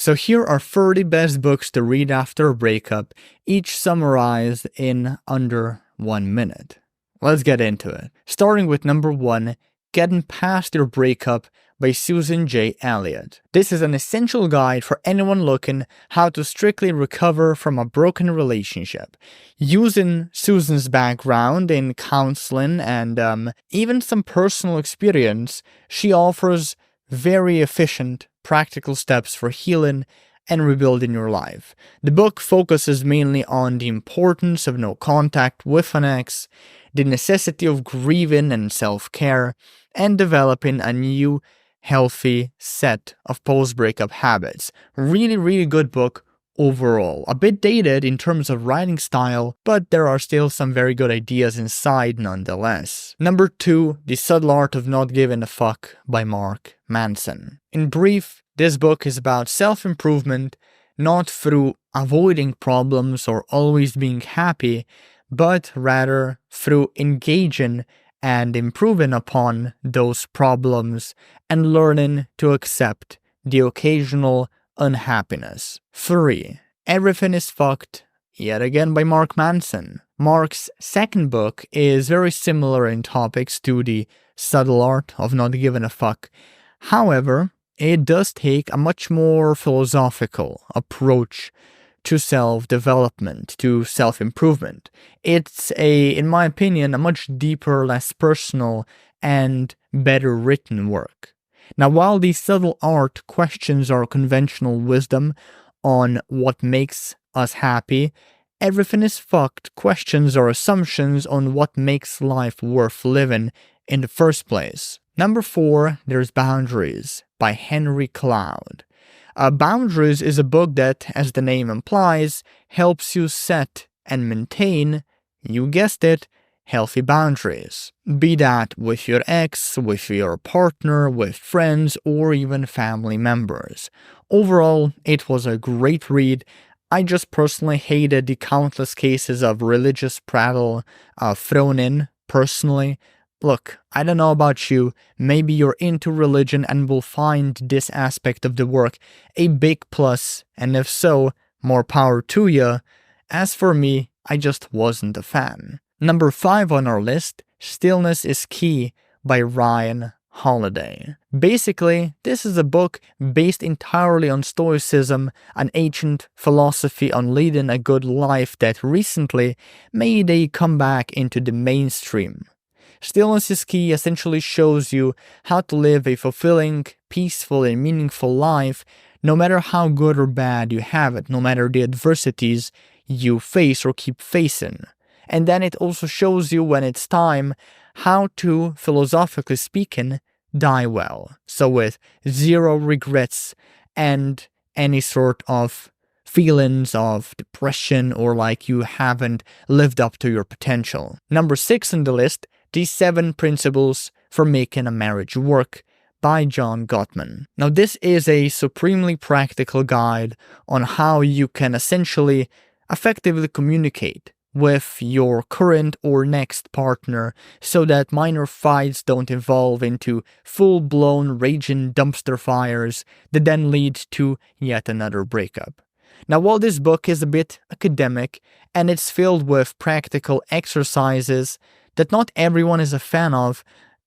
So here are 30 best books to read after a breakup, each summarized in under 1 minute. Let's get into it. Starting with number 1, Getting Past Your Breakup by Susan J. Elliott. This is an essential guide for anyone looking how to strictly recover from a broken relationship. Using Susan's background in counseling and even some personal experience, she offers very efficient, practical steps for healing and rebuilding your life. The book focuses mainly on the importance of no contact with an ex, the necessity of grieving and self-care, and developing a new, healthy set of post-breakup habits. Really good book overall. A bit dated in terms of writing style, but there are still some very good ideas inside nonetheless. Number 2, The Subtle Art of Not Giving a Fuck by Mark Manson. In brief, this book is about self-improvement, not through avoiding problems or always being happy, but rather through engaging and improving upon those problems and learning to accept the occasional unhappiness. 3. Everything is Fucked, yet again by Mark Manson. Mark's second book is very similar in topics to The Subtle Art of Not Giving a Fuck. However, it does take a much more philosophical approach to self-development, to self-improvement. It's in my opinion, a much deeper, less personal, and better written work. Now, while The Subtle Art questions our conventional wisdom on what makes us happy, Everything is Fucked questions our assumptions on what makes life worth living in the first place. Number 4, there's Boundaries by Henry Cloud. Boundaries is a book that, as the name implies, helps you set and maintain, you guessed it, healthy boundaries. Be that with your ex, with your partner, with friends, or even family members. Overall, it was a great read. I just personally hated the countless cases of religious prattle thrown in, personally. Look, I don't know about you, maybe you're into religion and will find this aspect of the work a big plus, and if so, more power to you. As for me, I just wasn't a fan. Number 5 on our list, Stillness is Key by Ryan Holiday. Basically, this is a book based entirely on Stoicism, an ancient philosophy on leading a good life that recently made a comeback into the mainstream. Stillness is Key essentially shows you how to live a fulfilling, peaceful, and meaningful life, no matter how good or bad you have it, no matter the adversities you face or keep facing. And then it also shows you when it's time how to, philosophically speaking, die well. So with zero regrets and any sort of feelings of depression or like you haven't lived up to your potential. Number 6 on the list, The 7 Principles for Making a Marriage Work by John Gottman. Now, this is a supremely practical guide on how you can essentially effectively communicate with your current or next partner so that minor fights don't evolve into full-blown raging dumpster fires that then lead to yet another breakup. Now, while this book is a bit academic and it's filled with practical exercises that not everyone is a fan of,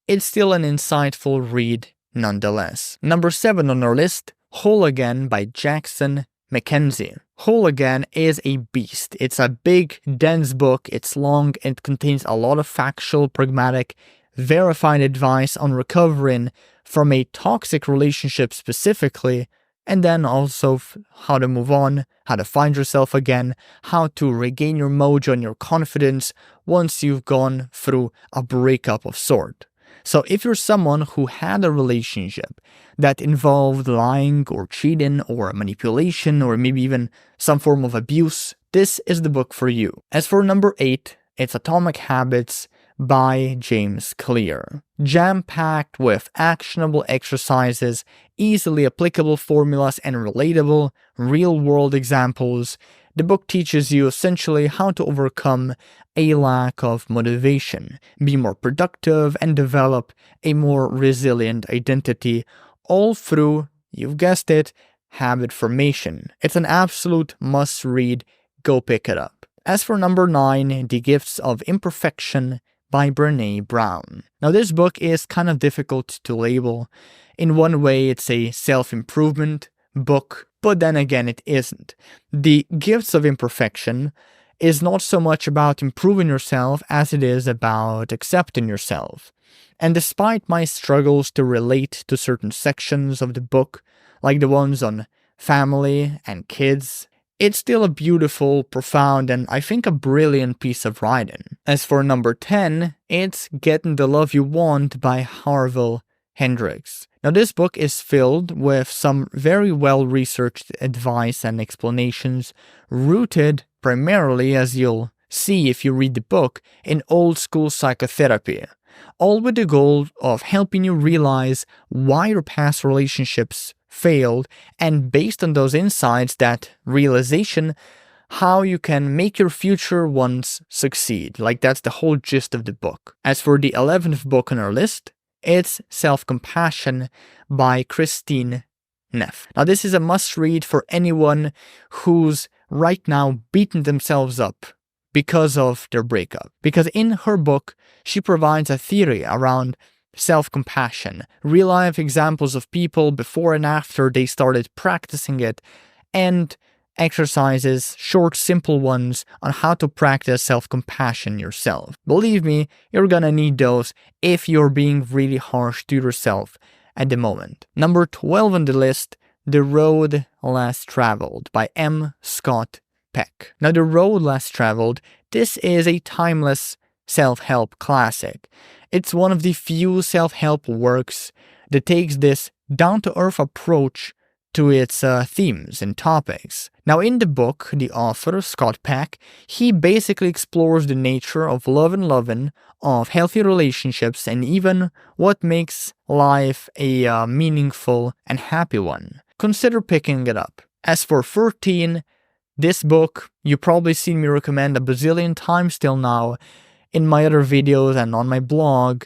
it's still an insightful read nonetheless. Number 7 on our list, Whole Again by Jackson Mackenzie. Whole Again is a beast. It's a big, dense book, it's long, and contains a lot of factual, pragmatic, verified advice on recovering from a toxic relationship specifically, and then also how to move on, how to find yourself again, how to regain your mojo and your confidence once you've gone through a breakup of sort. So if you're someone who had a relationship that involved lying or cheating or manipulation or maybe even some form of abuse, this is the book for you. As for number 8, it's Atomic Habits by James Clear. Jam-packed with actionable exercises, easily applicable formulas, and relatable, real-world examples, the book teaches you essentially how to overcome a lack of motivation, be more productive, and develop a more resilient identity, all through, you've guessed it, habit formation. It's an absolute must-read. Go pick it up. As for number 9, The Gifts of Imperfection by Brené Brown. Now this book is kind of difficult to label. In one way, it's a self-improvement book, but then again, it isn't. The Gifts of Imperfection is not so much about improving yourself as it is about accepting yourself. And despite my struggles to relate to certain sections of the book, like the ones on family and kids, it's still a beautiful, profound, and I think a brilliant piece of writing. As for number 10, it's Getting the Love You Want by Harville Hendrix. Now this book is filled with some very well-researched advice and explanations, rooted primarily, as you'll see if you read the book, in old-school psychotherapy, all with the goal of helping you realize why your past relationships failed, and based on those insights, that realization, how you can make your future ones succeed. Like, that's the whole gist of the book. As for the 11th book on our list, it's Self-Compassion by Christine Neff. Now this is a must-read for anyone who's right now beating themselves up because of their breakup. Because in her book, she provides a theory around self-compassion, real-life examples of people before and after they started practicing it, and exercises, short, simple ones, on how to practice self-compassion yourself. Believe me, you're gonna need those if you're being really harsh to yourself at the moment. Number 12 on the list, The Road Less Traveled by M. Scott Peck. Now, The Road Less Traveled, this is a timeless self-help classic. It's one of the few self-help works that takes this down-to-earth approach to its themes and topics. Now in the book, the author, Scott Peck, he basically explores the nature of love and loving, of healthy relationships, and even what makes life a meaningful and happy one. Consider picking it up. As for 13, this book, you've probably seen me recommend a bazillion times till now in my other videos and on my blog.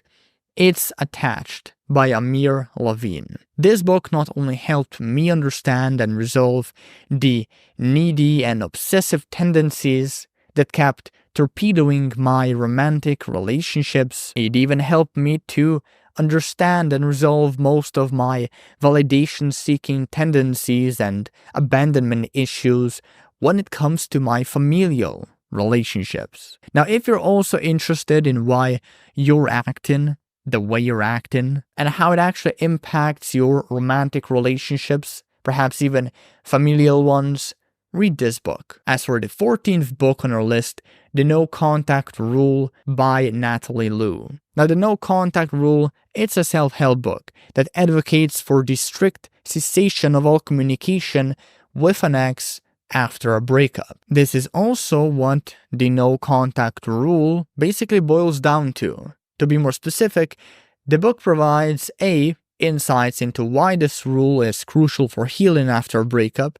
It's Attached by Amir Levine. This book not only helped me understand and resolve the needy and obsessive tendencies that kept torpedoing my romantic relationships, it even helped me to understand and resolve most of my validation-seeking tendencies and abandonment issues when it comes to my familial relationships. Now, if you're also interested in why you're acting the way you're acting, and how it actually impacts your romantic relationships, perhaps even familial ones, read this book. As for the 14th book on our list, The No Contact Rule by Natalie Liu. Now, The No Contact Rule, it's a self-help book that advocates for the strict cessation of all communication with an ex after a breakup. This is also what the No Contact Rule basically boils down to. To be more specific, the book provides A. insights into why this rule is crucial for healing after a breakup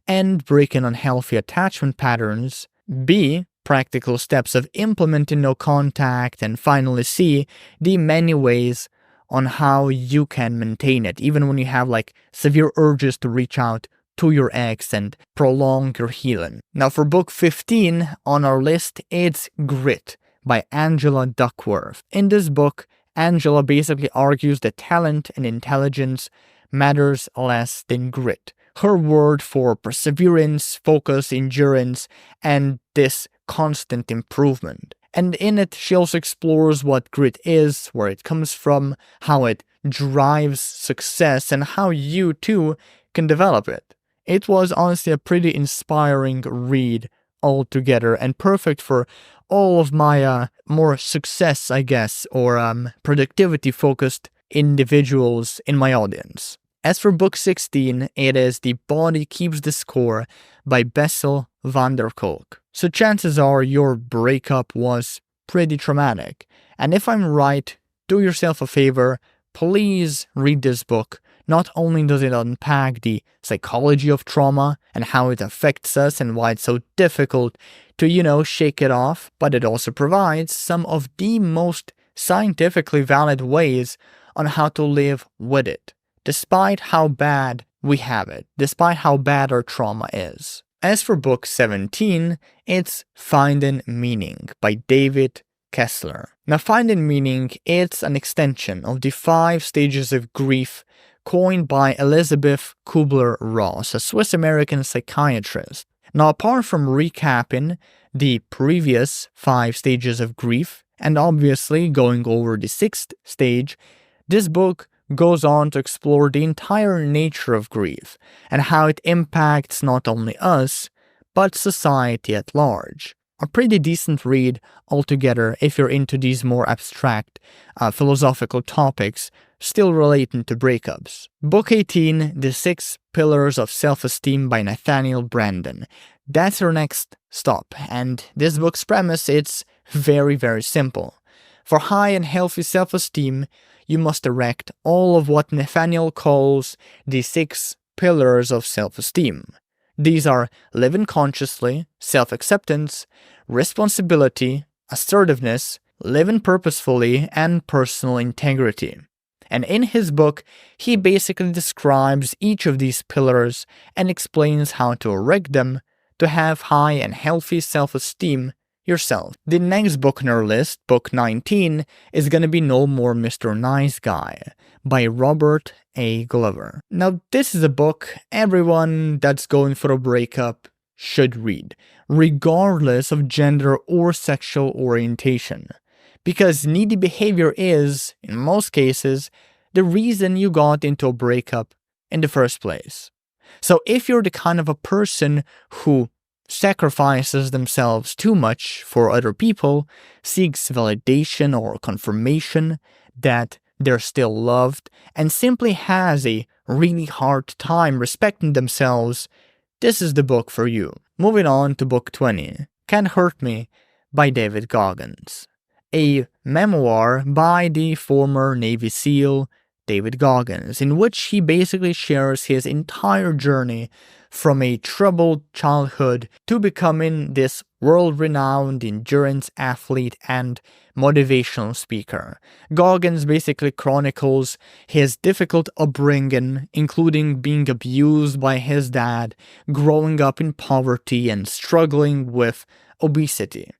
and breaking unhealthy attachment patterns, B. practical steps of implementing no contact, and finally C. the many ways on how you can maintain it, even when you have severe urges to reach out to your ex and prolong your healing. Now for book 15 on our list, it's Grit by Angela Duckworth. In this book, Angela basically argues that talent and intelligence matters less than grit. Her word for perseverance, focus, endurance, and this constant improvement. And in it, she also explores what grit is, where it comes from, how it drives success, and how you too can develop it. It was honestly a pretty inspiring read altogether, and perfect for all of my more success, I guess, or productivity-focused individuals in my audience. As for book 16, it is The Body Keeps the Score by Bessel van der Kolk. So chances are your breakup was pretty traumatic. And if I'm right, do yourself a favor, please read this book. Not only does it unpack the psychology of trauma and how it affects us and why it's so difficult to, shake it off, but it also provides some of the most scientifically valid ways on how to live with it. Despite how bad we have it, despite how bad our trauma is. As for book 17, it's Finding Meaning by David Kessler. Now, Finding Meaning, it's an extension of the 5 stages of grief coined by Elizabeth Kubler-Ross, a Swiss-American psychiatrist. Now, apart from recapping the previous 5 stages of grief, and obviously going over the 6th stage, this book goes on to explore the entire nature of grief and how it impacts not only us, but society at large. A pretty decent read altogether if you're into these more abstract philosophical topics still relating to breakups. Book 18, The 6 Pillars of Self-Esteem by Nathaniel Branden. That's our next stop, and this book's premise, it's very, very simple. For high and healthy self-esteem, you must erect all of what Nathaniel calls the 6 pillars of self-esteem. These are living consciously, self-acceptance, responsibility, assertiveness, living purposefully, and personal integrity. And in his book, he basically describes each of these pillars and explains how to erect them to have high and healthy self-esteem yourself. The next book on our list, book 19, is gonna be No More Mr. Nice Guy by Robert A. Glover. Now, this is a book everyone that's going for a breakup should read, regardless of gender or sexual orientation. Because needy behavior is, in most cases, the reason you got into a breakup in the first place. So if you're the kind of a person who sacrifices themselves too much for other people, seeks validation or confirmation that they're still loved, and simply has a really hard time respecting themselves, this is the book for you. Moving on to book 20, Can't Hurt Me by David Goggins. A memoir by the former Navy SEAL David Goggins, in which he basically shares his entire journey from a troubled childhood to becoming this world-renowned endurance athlete and motivational speaker. Goggins basically chronicles his difficult upbringing, including being abused by his dad, growing up in poverty, and struggling with obesity.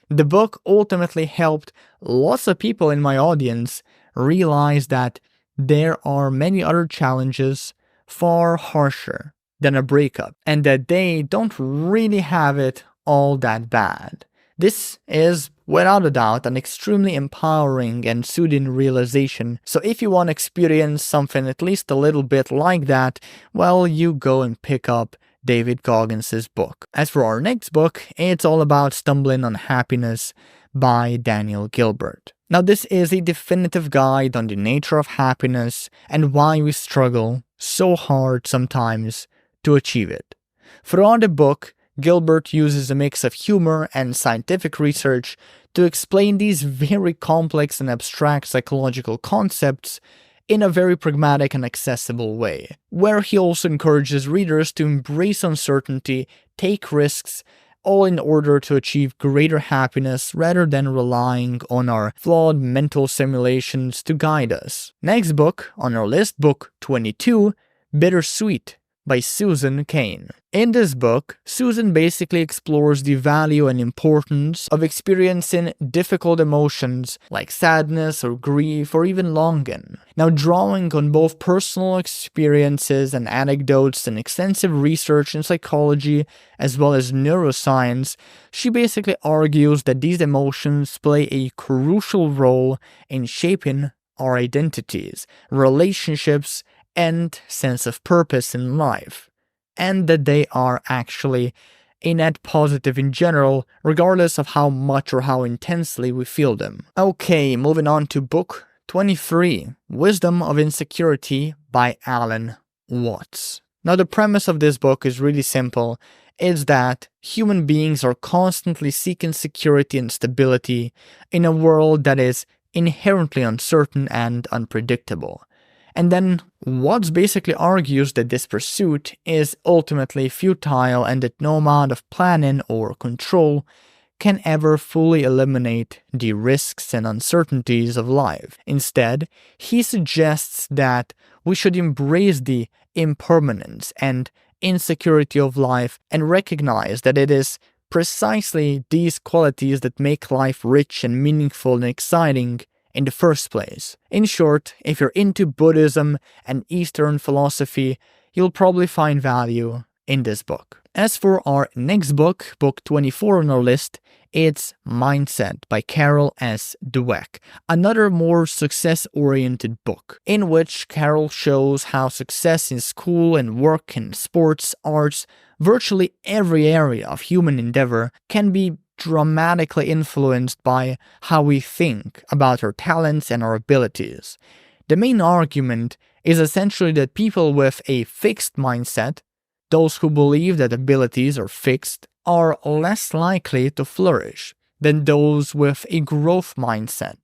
The book ultimately helped lots of people in my audience realize that there are many other challenges far harsher than a breakup, and that they don't really have it all that bad. This is, without a doubt, an extremely empowering and soothing realization, so if you want to experience something at least a little bit like that, well, you go and pick up David Goggins' book. As for our next book, it's all about Stumbling on Happiness by Daniel Gilbert. Now, this is a definitive guide on the nature of happiness and why we struggle so hard sometimes to achieve it. Throughout the book, Gilbert uses a mix of humor and scientific research to explain these very complex and abstract psychological concepts in a very pragmatic and accessible way, where he also encourages readers to embrace uncertainty, take risks, all in order to achieve greater happiness rather than relying on our flawed mental simulations to guide us. Next book on our list, book 22, Bittersweet by Susan Cain. In this book, Susan basically explores the value and importance of experiencing difficult emotions like sadness or grief or even longing. Now, drawing on both personal experiences and anecdotes and extensive research in psychology as well as neuroscience, she basically argues that these emotions play a crucial role in shaping our identities, relationships, and sense of purpose in life, and that they are actually a net positive in general, regardless of how much or how intensely we feel them. Okay, moving on to book 23, Wisdom of Insecurity by Alan Watts. Now, the premise of this book is really simple. It's that human beings are constantly seeking security and stability in a world that is inherently uncertain and unpredictable. And then Watts basically argues that this pursuit is ultimately futile and that no amount of planning or control can ever fully eliminate the risks and uncertainties of life. Instead, he suggests that we should embrace the impermanence and insecurity of life and recognize that it is precisely these qualities that make life rich and meaningful and exciting in the first place. In short, if you're into Buddhism and Eastern philosophy, you'll probably find value in this book. As for our next book, book 24 on our list, it's Mindset by Carol S. Dweck, another more success-oriented book, in which Carol shows how success in school and work and sports, arts, virtually every area of human endeavor can be dramatically influenced by how we think about our talents and our abilities. The main argument is essentially that people with a fixed mindset, those who believe that abilities are fixed, are less likely to flourish than those with a growth mindset,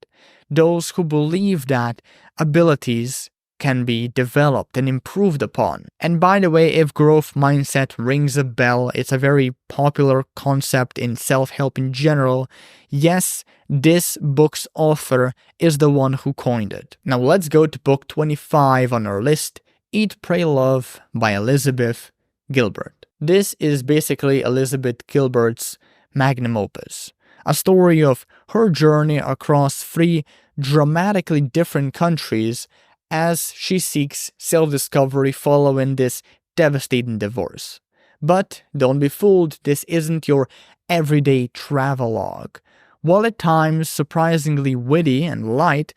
those who believe that abilities can be developed and improved upon. And by the way, if growth mindset rings a bell, it's a very popular concept in self-help in general. Yes, this book's author is the one who coined it. Now let's go to book 25 on our list, Eat, Pray, Love by Elizabeth Gilbert. This is basically Elizabeth Gilbert's magnum opus, a story of her journey across 3 dramatically different countries as she seeks self-discovery following this devastating divorce. But don't be fooled, this isn't your everyday travelogue. While at times surprisingly witty and light,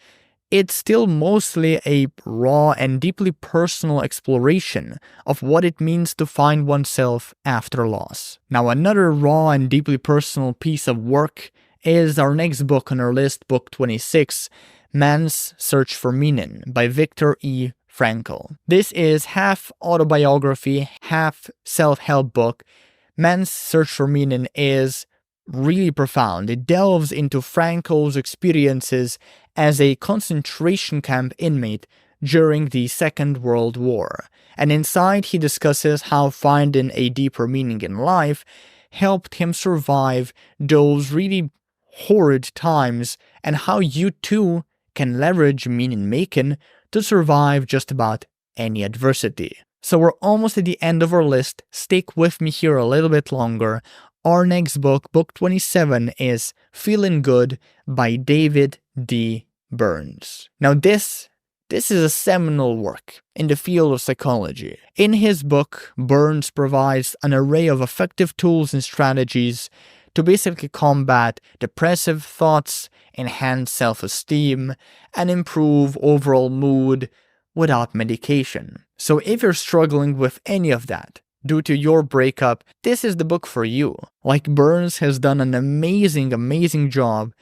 it's still mostly a raw and deeply personal exploration of what it means to find oneself after loss. Now, another raw and deeply personal piece of work is our next book on our list, book 26, Man's Search for Meaning by Viktor E. Frankl. This is half autobiography, half self-help book. Man's Search for Meaning is really profound. It delves into Frankl's experiences as a concentration camp inmate during the Second World War. And inside he discusses how finding a deeper meaning in life helped him survive those really horrid times, and how you too can leverage meaning-making to survive just about any adversity. So we're almost at the end of our list. Stick with me here a little bit longer. Our next book, book 27, is Feeling Good by David D. Burns. Now this is a seminal work in the field of psychology. In his book, Burns provides an array of effective tools and strategies to basically combat depressive thoughts, enhance self-esteem, and improve overall mood without medication. So if you're struggling with any of that due to your breakup, this is the book for you. Like, Burns has done an amazing job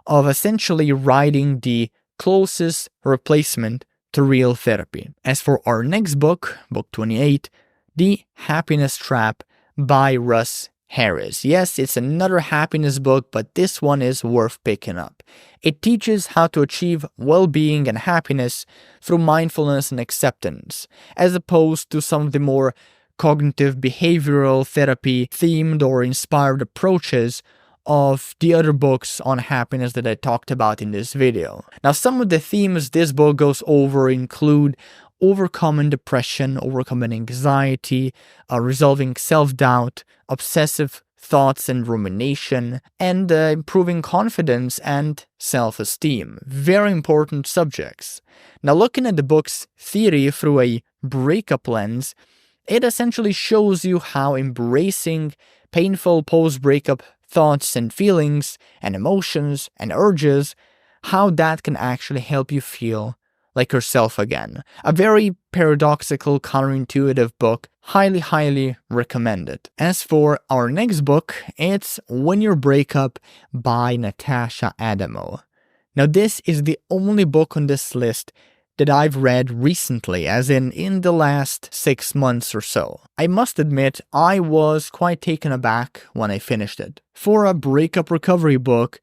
of essentially writing the closest replacement to real therapy. As for our next book, book 28, The Happiness Trap by Russ Harris. Yes, it's another happiness book, but this one is worth picking up. It teaches how to achieve well-being and happiness through mindfulness and acceptance, as opposed to some of the more cognitive behavioral therapy themed or inspired approaches of the other books on happiness that I talked about in this video. Now, some of the themes this book goes over include overcoming depression, overcoming anxiety, resolving self-doubt, obsessive thoughts and rumination, and improving confidence and self-esteem. Very important subjects. Now, looking at the book's theory through a breakup lens, it essentially shows you how embracing painful post-breakup thoughts and feelings and emotions and urges, how that can actually help you feel like yourself again. A very paradoxical, counterintuitive book. Highly recommended. As for our next book, it's Win Your Breakup by Natasha Adamo. Now, this is the only book on this list that I've read recently, as in the last 6 months or so. I must admit, I was quite taken aback when I finished it. For a breakup recovery book,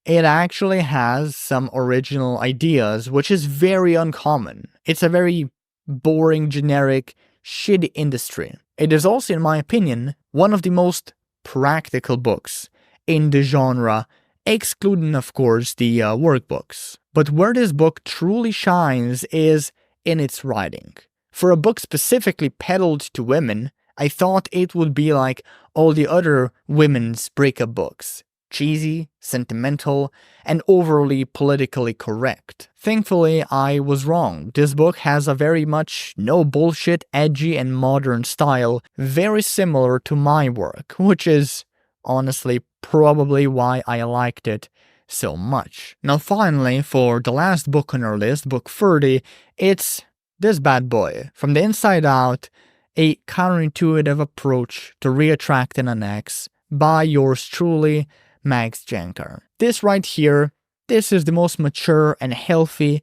it actually has some original ideas, which is very uncommon. It's a very boring, generic, shitty industry. It is also, in my opinion, one of the most practical books in the genre, excluding, of course, the workbooks. But where this book truly shines is in its writing. For a book specifically peddled to women, I thought it would be like all the other women's breakup books. Cheesy, sentimental, and overly politically correct. Thankfully, I was wrong. This book has a very much no bullshit, edgy, and modern style, very similar to my work, which is honestly probably why I liked it so much. Now finally, for the last book on our list, book 30, it's this bad boy. From the Inside Out, a counterintuitive approach to reattracting an ex by yours truly, Max Jancar. This right here, this is the most mature and healthy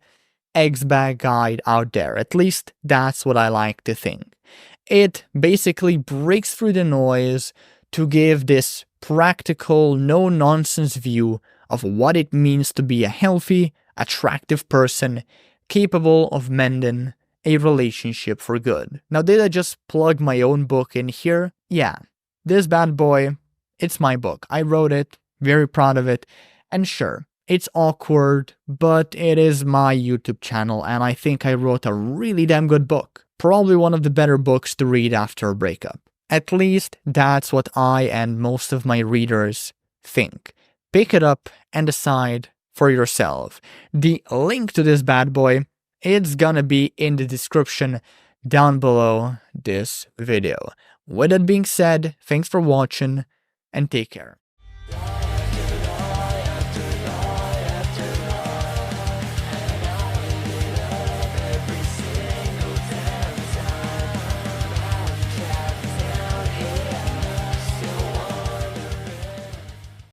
ex-bag guide out there. At least that's what I like to think. It basically breaks through the noise to give this practical, no-nonsense view of what it means to be a healthy, attractive person capable of mending a relationship for good. Now, did I just plug my own book in here? Yeah. This bad boy, it's my book. I wrote it, very proud of it, and sure, it's awkward, but it is my YouTube channel, and I think I wrote a really damn good book. Probably one of the better books to read after a breakup. At least that's what I and most of my readers think. Pick it up and decide for yourself. The link to this bad boy, it's gonna be in the description down below this video. With that being said, thanks for watching and take care.